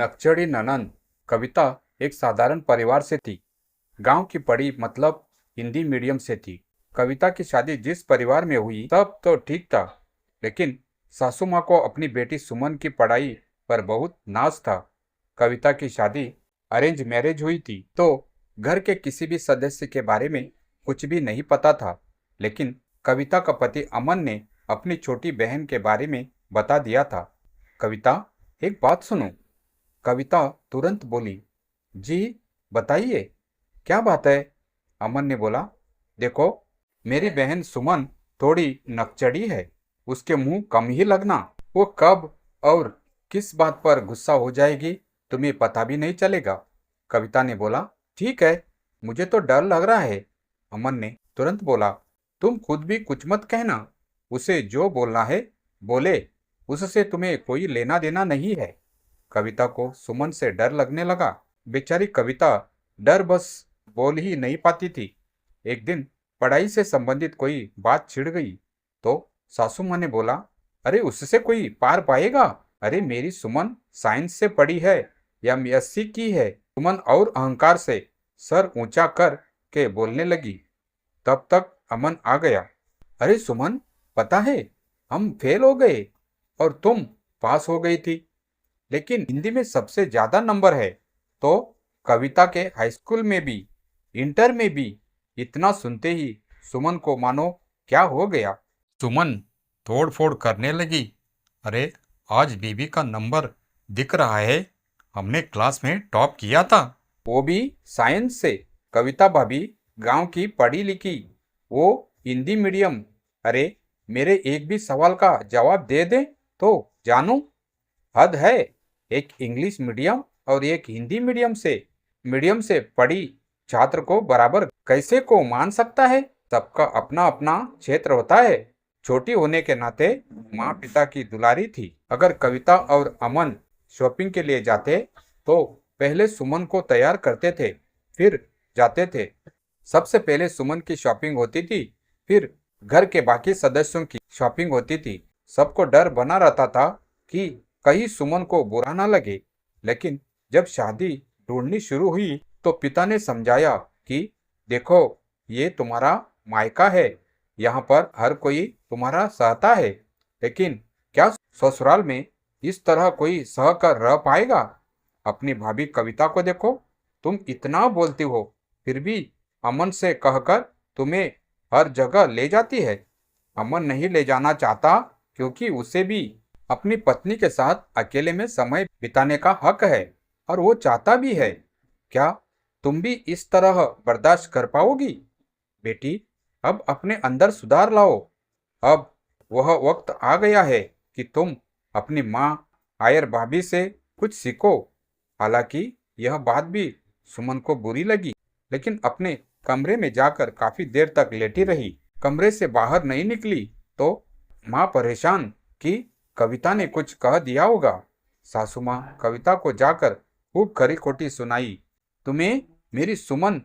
नक्चड़ी ननंद कविता एक साधारण परिवार से थी। गांव की पढ़ी मतलब हिंदी मीडियम से थी। कविता की शादी जिस परिवार में हुई तब तो ठीक था, लेकिन सासू माँ को अपनी बेटी सुमन की पढ़ाई पर बहुत नाज था। कविता की शादी अरेंज मैरिज हुई थी, तो घर के किसी भी सदस्य के बारे में कुछ भी नहीं पता था, लेकिन कविता का पति अमन ने अपनी छोटी बहन के बारे में बता दिया था। कविता, एक बात सुनो। कविता तुरंत बोली, जी बताइए, क्या बात है? अमन ने बोला, देखो, मेरी बहन सुमन थोड़ी नकचड़ी है। उसके मुंह कम ही लगना। वो कब और किस बात पर गुस्सा हो जाएगी तुम्हें पता भी नहीं चलेगा। कविता ने बोला, ठीक है, मुझे तो डर लग रहा है। अमन ने तुरंत बोला, तुम खुद भी कुछ मत कहना। उसे जो बोलना है बोले, उससे तुम्हें कोई लेना देना नहीं है। कविता को सुमन से डर लगने लगा। बेचारी कविता डर बस बोल ही नहीं पाती थी। एक दिन पढ़ाई से संबंधित कोई बात छिड़ गई तो सासू माँ ने बोला, अरे उससे कोई पार पाएगा? अरे मेरी सुमन साइंस से पढ़ी है या एमएससी की है। सुमन और अहंकार से सर ऊंचा कर के बोलने लगी। तब तक अमन आ गया। अरे सुमन, पता है हम फेल हो गए और तुम पास हो गई थी, लेकिन हिंदी में सबसे ज्यादा नंबर है। तो कविता के हाई स्कूल में भी, इंटर में भी। इतना सुनते ही सुमन को मानो क्या हो गया। सुमन तोड़ फोड़ करने लगी। अरे आज बीबी का नंबर दिख रहा है, हमने क्लास में टॉप किया था, वो भी साइंस से। कविता भाभी गांव की पढ़ी लिखी, वो हिंदी मीडियम। अरे मेरे एक भी सवाल का जवाब दे दे तो जानू। हद है, एक इंग्लिश मीडियम और एक हिंदी मीडियम से पढ़ी छात्र को बराबर कैसे को मान सकता है? सबका अपना अपना क्षेत्र होता है। छोटी होने के नाते माँ पिता की दुलारी थी। अगर कविता और अमन शॉपिंग के लिए जाते तो पहले सुमन को तैयार करते थे, फिर जाते थे। सबसे पहले सुमन की शॉपिंग होती थी, फिर घर के बाकी सदस्यों की शॉपिंग होती थी। सबको डर बना रहता था कि कहीं सुमन को बुरा ना लगे। लेकिन जब शादी ढूंढनी शुरू हुई तो पिता ने समझाया कि देखो, ये तुम्हारा मायका है, यहाँ पर हर कोई तुम्हारा सहता है, लेकिन क्या ससुराल में इस तरह कोई सह कर रह पाएगा? अपनी भाभी कविता को देखो, तुम इतना बोलती हो, फिर भी अमन से कहकर तुम्हें हर जगह ले जाती है। अमन नहीं ले जाना चाहता क्योंकि उसे भी अपनी पत्नी के साथ अकेले में समय बिताने का हक है, और वो चाहता भी है। क्या तुम भी इस तरह बर्दाश्त कर पाओगी? बेटी, अब अपने अंदर सुधार लाओ। अब वह वक्त आ गया है कि तुम अपनी माँ आयर भाभी से कुछ सीखो। हालांकि यह बात भी सुमन को बुरी लगी, लेकिन अपने कमरे में जाकर काफी देर तक लेटी रही। कमरे से बाहर नहीं निकली तो माँ परेशान कि कविता ने कुछ कह दिया होगा। सासू माँ कविता को जाकर खूब खरी खोटी सुनाई। तुम्हें मेरी सुमन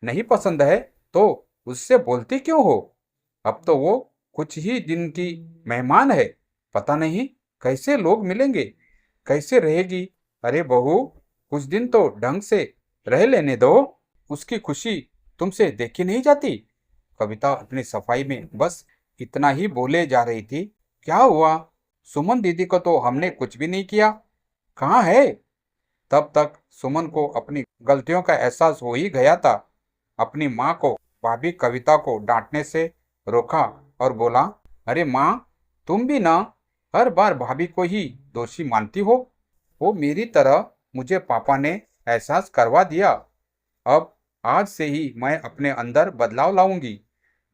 नहीं पसंद है तो उससे बोलती क्यों हो? अब तो वो कुछ ही दिन की मेहमान है, पता नहीं कैसे लोग मिलेंगे, कैसे रहेगी। अरे बहू, कुछ दिन तो ढंग से रह लेने दो, उसकी खुशी तुमसे देखी नहीं जाती। कविता अपनी सफाई में बस इतना ही बोले जा रही थी। क्या हुआ? सुमन दीदी को तो हमने कुछ भी नहीं किया, कहाँ है? तब तक सुमन को अपनी गलतियों का एहसास हो ही गया था। अपनी माँ को भाभी कविता को डांटने से रोका और बोला, अरे माँ, तुम भी ना हर बार भाभी को ही दोषी मानती हो। वो मेरी तरह मुझे पापा ने एहसास करवा दिया। अब आज से ही मैं अपने अंदर बदलाव लाऊंगी।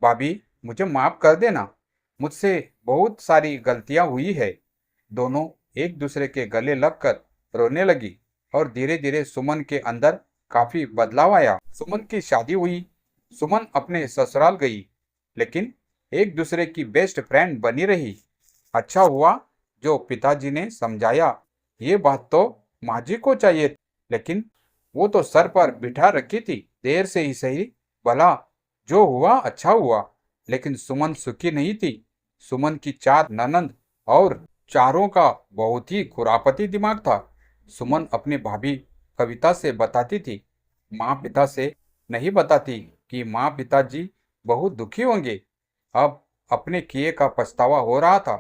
भाभी, मुझे माफ कर देना, मुझसे बहुत सारी गलतियां हुई है। दोनों एक दूसरे के गले लगकर रोने लगी और धीरे धीरे सुमन के अंदर काफी बदलाव आया। सुमन की शादी हुई, सुमन अपने ससुराल गई, लेकिन एक दूसरे की बेस्ट फ्रेंड बनी रही। अच्छा हुआ जो पिताजी ने समझाया। ये बात तो माँ जी को चाहिए, लेकिन वो तो सर पर बिठा रखी थी। देर से ही सही, भला जो हुआ अच्छा हुआ। लेकिन सुमन सुखी नहीं थी। सुमन की चार ननंद और चारों का बहुत ही खुरापती दिमाग था। सुमन अपनी भाभी कविता से बताती थी, माँ पिता से नहीं बताती कि माँ पिताजी बहुत दुखी होंगे। अब अपने किए का पछतावा हो रहा था।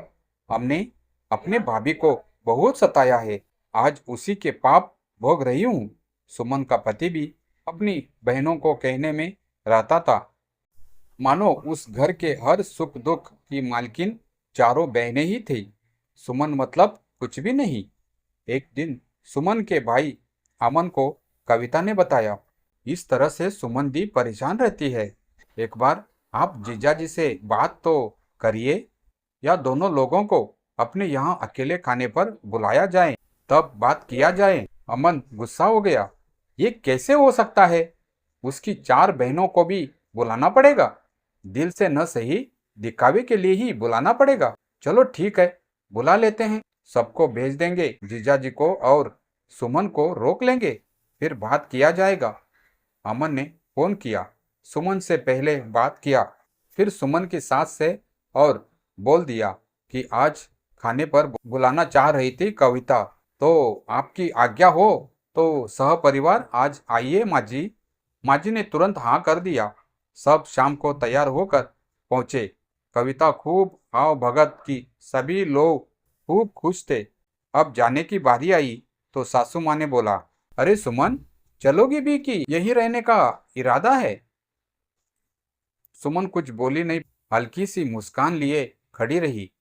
हमने अपने भाभी को बहुत सताया है, आज उसी के पाप भोग रही हूँ। सुमन का पति भी अपनी बहनों को कहने में रहता था, मानो उस घर के हर सुख दुख की मालकिन चारों बहनें ही थी। सुमन मतलब कुछ भी नहीं। एक दिन सुमन के भाई अमन को कविता ने बताया, इस तरह से सुमन दी परेशान रहती है। एक बार आप जीजाजी से बात तो करिए, या दोनों लोगों को अपने यहाँ अकेले खाने पर बुलाया जाए, तब बात किया जाए। अमन गुस्सा हो गया, ये कैसे हो सकता है? उसकी चार बहनों को भी बुलाना पड़ेगा? दिल से न सही, दिखावे के लिए ही बुलाना पड़ेगा। चलो ठीक है, बुला लेते हैं, सबको भेज देंगे जीजाजी को और सुमन को रोक लेंगे, फिर बात किया जाएगा। अमन ने फोन किया, सुमन से पहले बात किया, फिर सुमन की सास से, और बोल दिया कि आज खाने पर बुलाना चाह रही थी कविता, तो आपकी आज्ञा हो तो सहपरिवार आज आइए माँ जी। माँ जी ने तुरंत हाँ कर दिया। सब शाम को तैयार होकर पहुंचे। कविता खूब भाव भगत की, सभी लोग खूब खुश थे। अब जाने की बारी आई तो सासू माँ ने बोला, अरे सुमन, चलोगी भी कि यही रहने का इरादा है? सुमन कुछ बोली नहीं, हल्की सी मुस्कान लिए खड़ी रही।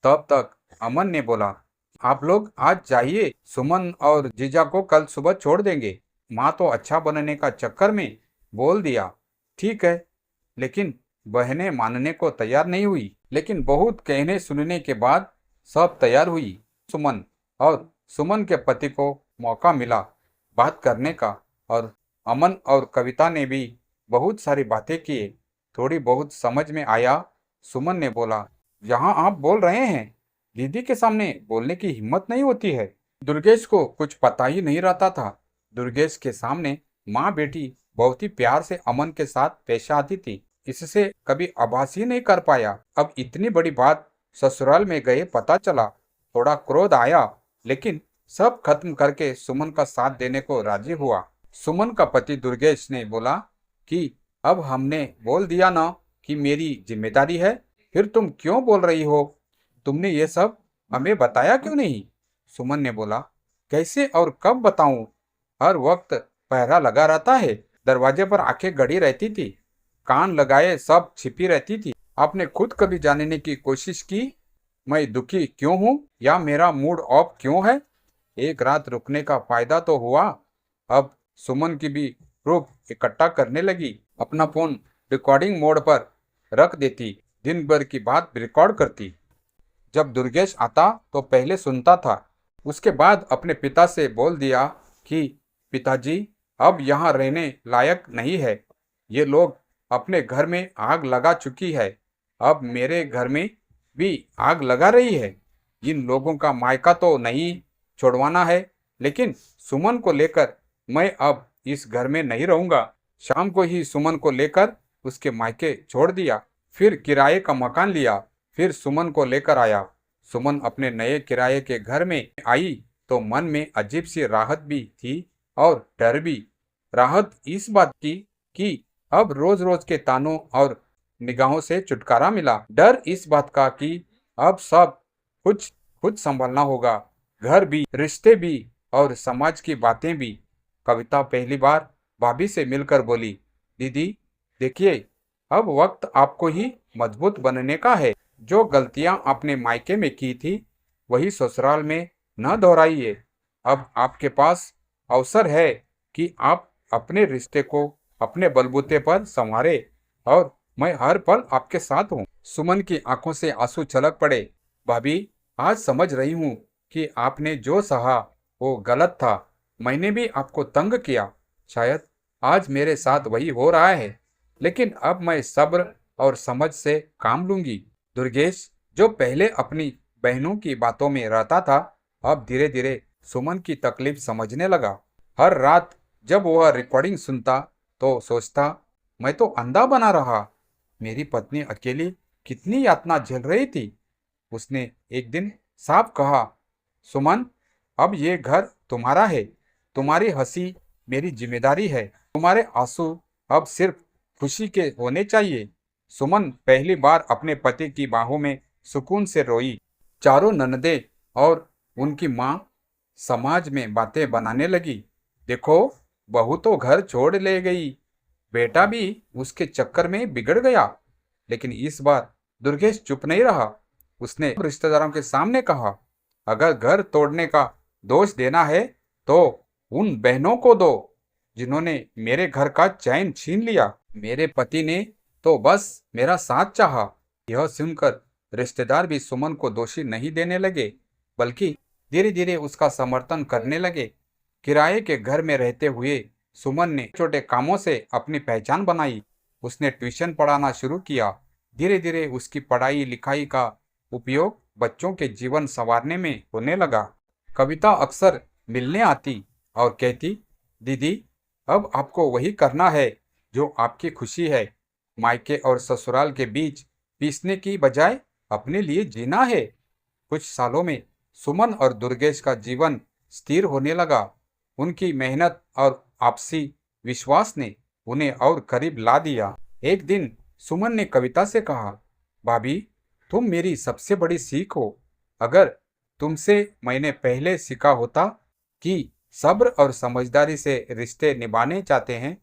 तब तक अमन ने बोला, आप लोग आज जाइए, सुमन और जीजा को कल सुबह छोड़ देंगे। माँ तो अच्छा बनने का चक्कर में बोल दिया। ठीक है, लेकिन बहनें मानने को तैयार नहीं हुई। लेकिन बहुत कहने सुनने के बाद सब तैयार हुई। सुमन और सुमन के पति को मौका मिला बात करने का, और अमन और कविता ने भी बहुत सारी बातें किए। थोड़ी बहुत समझ में आया। सुमन ने बोला, यहाँ आप बोल रहे हैं, दीदी के सामने बोलने की हिम्मत नहीं होती है। दुर्गेश को कुछ पता ही नहीं रहता था। दुर्गेश के सामने माँ बेटी बहुत ही प्यार से अमन के साथ पेश आती थी, इससे कभी आभास ही नहीं कर पाया। अब इतनी बड़ी बात ससुराल में गए पता चला, थोड़ा क्रोध आया, लेकिन सब खत्म करके सुमन का साथ देने को राजी हुआ। सुमन का पति दुर्गेश ने बोला कि अब हमने बोल दिया ना कि मेरी जिम्मेदारी है, फिर तुम क्यों बोल रही हो? तुमने ये सब हमें बताया क्यों नहीं? सुमन ने बोला, कैसे और कब बताऊं? हर वक्त पहरा लगा रहता है, दरवाजे पर आंखें गड़ी रहती थी, कान लगाए सब छिपी रहती थी। आपने खुद कभी जानने की कोशिश की मैं दुखी क्यों हूँ या मेरा मूड ऑफ क्यों है? एक रात रुकने का फायदा तो हुआ। अब सुमन की भी प्रूफ इकट्ठा करने लगी। अपना फोन रिकॉर्डिंग मोड पर रख देती, दिन भर की बात रिकॉर्ड करती। जब दुर्गेश आता तो पहले सुनता था, उसके बाद अपने पिता से बोल दिया कि पिताजी अब यहाँ रहने लायक नहीं है, ये लोग अपने घर में आग लगा चुकी है, अब मेरे घर में भी आग लगा रही है। इन लोगों का मायका तो नहीं छोड़वाना है, लेकिन सुमन को लेकर मैं अब इस घर में नहीं रहूंगा। शाम को ही सुमन को लेकर उसके मायके छोड़ दिया, फिर किराए का मकान लिया, फिर सुमन को लेकर आया। सुमन अपने नए किराए के घर में आई तो मन में अजीब सी राहत भी थी और डर भी। राहत इस बात की कि अब रोज रोज के तानों और निगाहों से छुटकारा मिला। डर इस बात का कि अब सब कुछ खुद संभालना होगा, घर भी, रिश्ते भी और समाज की बातें भी। कविता पहली बार भाभी से मिलकर बोली, दीदी देखिए, अब वक्त आपको ही मजबूत बनने का है। जो गलतियां आपने मायके में की थी वही ससुराल में न दोहराइए। अब आपके पास अवसर है कि आप अपने रिश्ते को अपने बलबूते पर संवारे, और मैं हर पल आपके साथ हूँ। सुमन की आंखों से आंसू छलक पड़े। भाभी, आज समझ रही हूँ कि आपने जो सहा वो गलत था। मैंने भी आपको तंग किया, शायद आज मेरे साथ वही हो रहा है, लेकिन अब मैं सब्र और समझ से काम लूंगी। दुर्गेश, जो पहले अपनी बहनों की बातों में रहता था, अब धीरे धीरे सुमन की तकलीफ समझने लगा। हर रात जब वह रिकॉर्डिंग सुनता तो सोचता, मैं तो अंधा बना रहा, मेरी पत्नी अकेली कितनी यातना झेल रही थी। उसने एक दिन साफ कहा, सुमन, अब ये घर तुम्हारा है, तुम्हारी हंसी मेरी जिम्मेदारी है, तुम्हारे आंसू अब सिर्फ खुशी के होने चाहिए। सुमन पहली बार अपने पति की बाहों में सुकून से रोई। चारों ननदें और उनकी माँ समाज में बातें बनाने लगी। देखो, बहू तो घर छोड़ ले गई, बेटा भी उसके चक्कर में बिगड़ गया। लेकिन इस बार दुर्गेश चुप नहीं रहा। उसने रिश्तेदारों के सामने कहा, अगर घर तोड़ने का दोष देना है तो उन बहनों को दो जिन्होंने मेरे घर का चैन छीन लिया। मेरे पति ने तो बस मेरा साथ चाहा। यह सुनकर रिश्तेदार भी सुमन को दोषी नहीं देने लगे, बल्कि धीरे धीरे उसका समर्थन करने लगे। किराए के घर में रहते हुए सुमन ने छोटे कामों से अपनी पहचान बनाई। उसने ट्यूशन पढ़ाना शुरू किया। धीरे धीरे उसकी पढ़ाई लिखाई का उपयोग बच्चों के जीवन संवारने में होने लगा। कविता अक्सर मिलने आती और कहती, दीदी, अब आपको वही करना है जो आपकी खुशी है। मायके और ससुराल के बीच पीसने की बजाय अपने लिए जीना है। कुछ सालों में सुमन और दुर्गेश का जीवन स्थिर होने लगा। उनकी मेहनत और आपसी विश्वास ने उन्हें और करीब ला दिया। एक दिन सुमन ने कविता से कहा, भाभी, तुम मेरी सबसे बड़ी सीख हो। अगर तुमसे मैंने पहले सीखा होता कि सब्र और समझदारी से रिश्ते निभाने चाहते हैं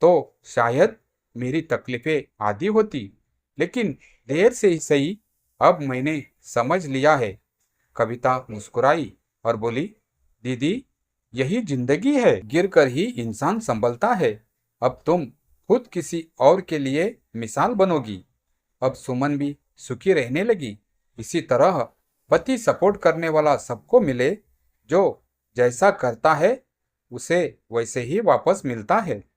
तो शायद मेरी तकलीफें आधी होती। लेकिन देर से ही सही, अब मैंने समझ लिया है। कविता मुस्कुराई और बोली, दीदी, यही जिंदगी है, गिरकर ही इंसान संभलता है। अब तुम खुद किसी और के लिए मिसाल बनोगी। अब सुमन भी सुखी रहने लगी। इसी तरह पति सपोर्ट करने वाला सबको मिले। जो जैसा करता है उसे वैसे ही वापस मिलता है।